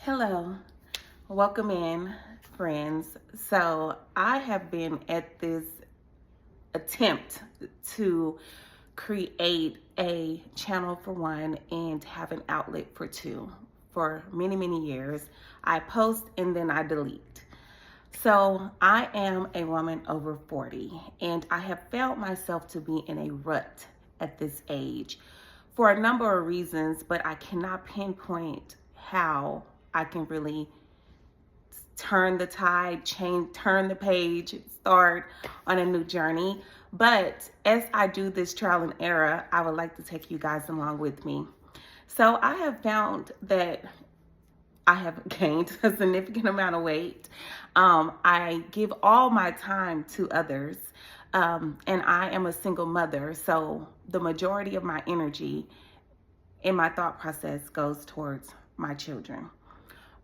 Hello, welcome in, friends. So, I have been at this attempt to create a channel for one and have an outlet for two for many, many years. I post and then I delete. So, I am a woman over 40 and I have felt myself to be in a rut at this age for a number of reasons, but I cannot pinpoint how I can really turn the tide, turn the page, start on a new journey. But as I do this trial and error, I would like to take you guys along with me. So I have found that I have gained a significant amount of weight. I give all my time to others, and I am a single mother. So the majority of my energy in my thought process goes towards my children,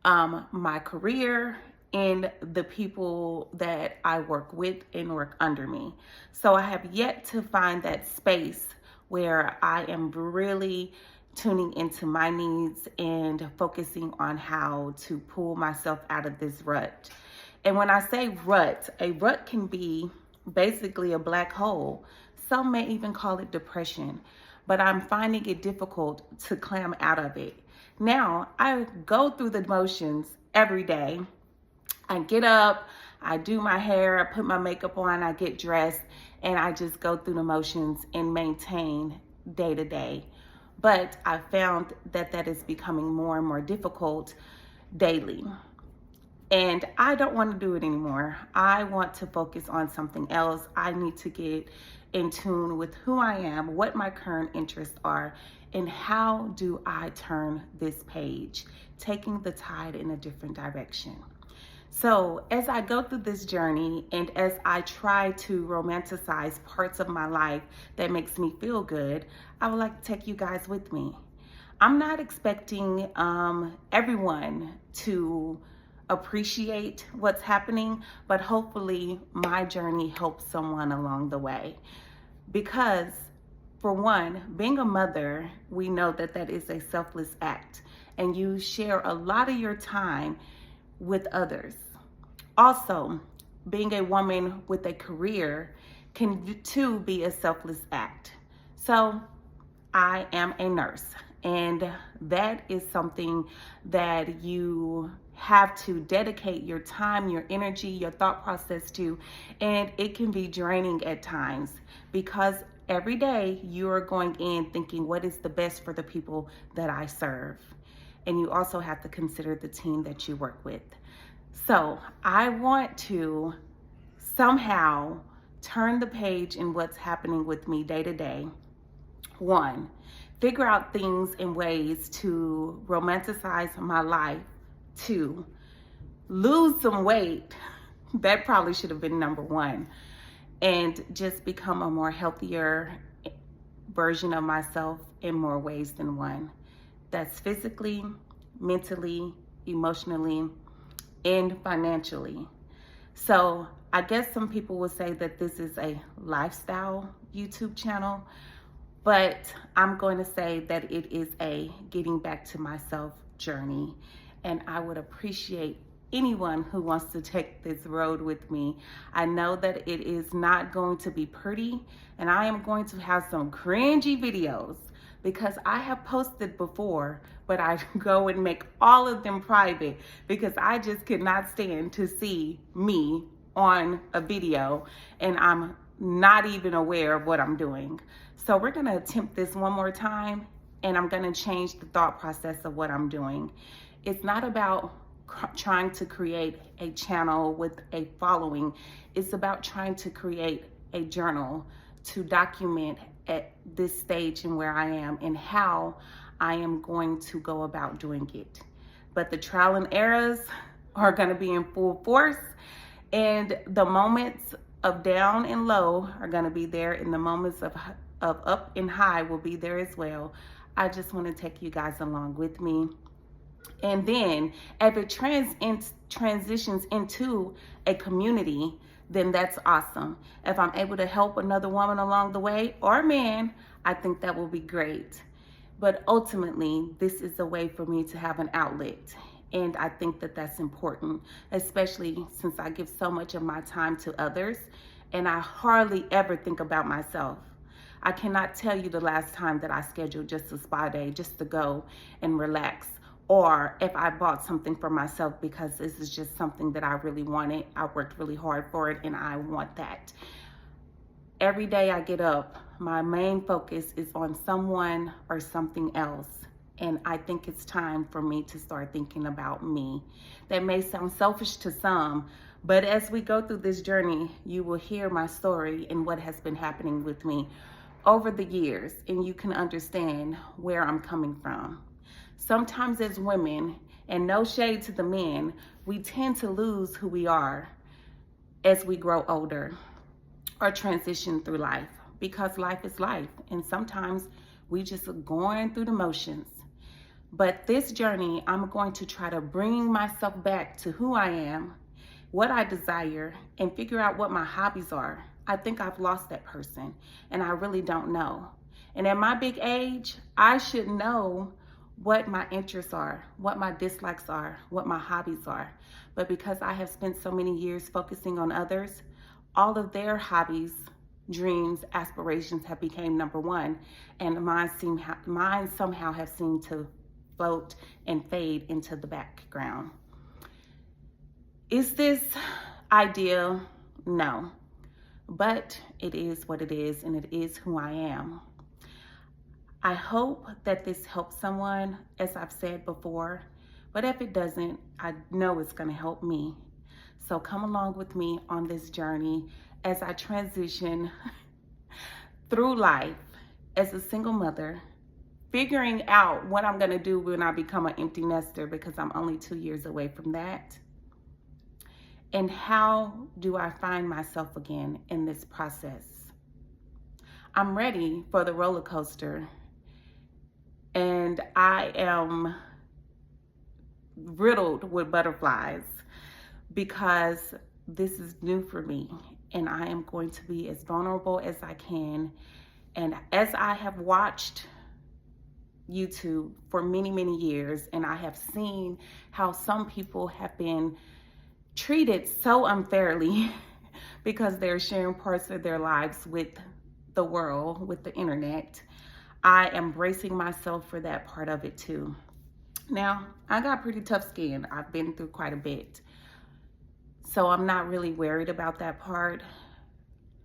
my career, and the people that I work with and work under me. So I have yet to find that space where I am really tuning into my needs and focusing on how to pull myself out of this rut. And when I say rut, a rut can be basically a black hole. Some may even call it depression, but I'm finding it difficult to climb out of it. Now, I go through the motions every day. I get up, I do my hair, I put my makeup on, I get dressed, and I just go through the motions and maintain day to day. But I found that that is becoming more and more difficult daily. And I don't want to do it anymore. I want to focus on something else. I need to get in tune with who I am, what my current interests are, and how do I turn this page, taking the tide in a different direction. So as I go through this journey and as I try to romanticize parts of my life that makes me feel good, I would like to take you guys with me. I'm not expecting everyone to appreciate what's happening, but hopefully my journey helps someone along the way. Because for one, being a mother, we know that that is a selfless act, and you share a lot of your time with others. Also, being a woman with a career can too be a selfless act. So I am a nurse, and that is something that you have to dedicate your time, your energy, your thought process to, and it can be draining at times because every day you are going in thinking, what is the best for the people that I serve? And you also have to consider the team that you work with. So I want to somehow turn the page in what's happening with me day to day. One, figure out things and ways to romanticize my life. Two, lose some weight. That probably should have been number one. And just become a more healthier version of myself in more ways than one. That's physically, mentally, emotionally, and financially. So I guess some people would say that this is a lifestyle YouTube channel, but I'm going to say that it is a getting back to myself journey. And I would appreciate anyone who wants to take this road with me. I know that it is not going to be pretty, and I am going to have some cringy videos because I have posted before, but I go and make all of them private because I just could not stand to see me on a video and I'm not even aware of what I'm doing. So we're gonna attempt this one more time, and I'm gonna change the thought process of what I'm doing. It's not about trying to create a channel with a following. It's about trying to create a journal to document at this stage and where I am and how I am going to go about doing it. But the trial and errors are going to be in full force, and the moments of down and low are going to be there, and the moments of up and high will be there as well. I just want to take you guys along with me. And then if it transitions into a community, then that's awesome. If I'm able to help another woman along the way or a man, I think that will be great. But ultimately, this is a way for me to have an outlet. And I think that that's important, especially since I give so much of my time to others and I hardly ever think about myself. I cannot tell you the last time that I scheduled just a spa day just to go and relax, or if I bought something for myself because this is just something that I really wanted. I worked really hard for it and I want that. Every day I get up, my main focus is on someone or something else. And I think it's time for me to start thinking about me. That may sound selfish to some, but as we go through this journey, you will hear my story and what has been happening with me over the years, and you can understand where I'm coming from. Sometimes as women, and no shade to the men, we tend to lose who we are as we grow older or transition through life, because life is life, and sometimes we just are going through the motions. But this journey, I'm going to try to bring myself back to who I am, what I desire, and figure out what my hobbies are. I think I've lost that person, and I really don't know. And at my big age, I should know what my interests are, what my dislikes are, what my hobbies are. But because I have spent so many years focusing on others, all of their hobbies, dreams, aspirations have become number one, and mine somehow have seemed to float and fade into the background. Is this ideal? No. But it is what it is, and it is who I am. I hope that this helps someone, as I've said before, but if it doesn't, I know it's going to help me. So come along with me on this journey as I transition through life as a single mother, figuring out what I'm going to do when I become an empty nester, because I'm only 2 years away from that. And how do I find myself again in this process? I'm ready for the roller coaster, and I am riddled with butterflies because this is new for me, and I am going to be as vulnerable as I can. And as I have watched YouTube for many, many years, and I have seen how some people have been treated so unfairly because they're sharing parts of their lives with the world, with the internet, I am bracing myself for that part of it too. Now, I got pretty tough skin. I've been through quite a bit. So I'm not really worried about that part.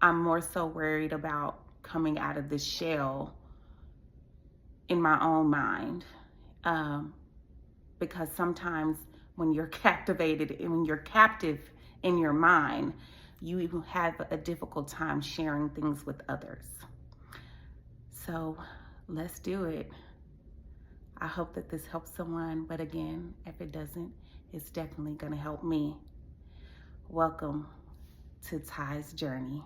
I'm more so worried about coming out of this shell in my own mind. Because sometimes when you're captivated and when you're captive in your mind, you have a difficult time sharing things with others. So let's do it. I hope that this helps someone, but again, if it doesn't, it's definitely gonna help me. Welcome to Ty's journey.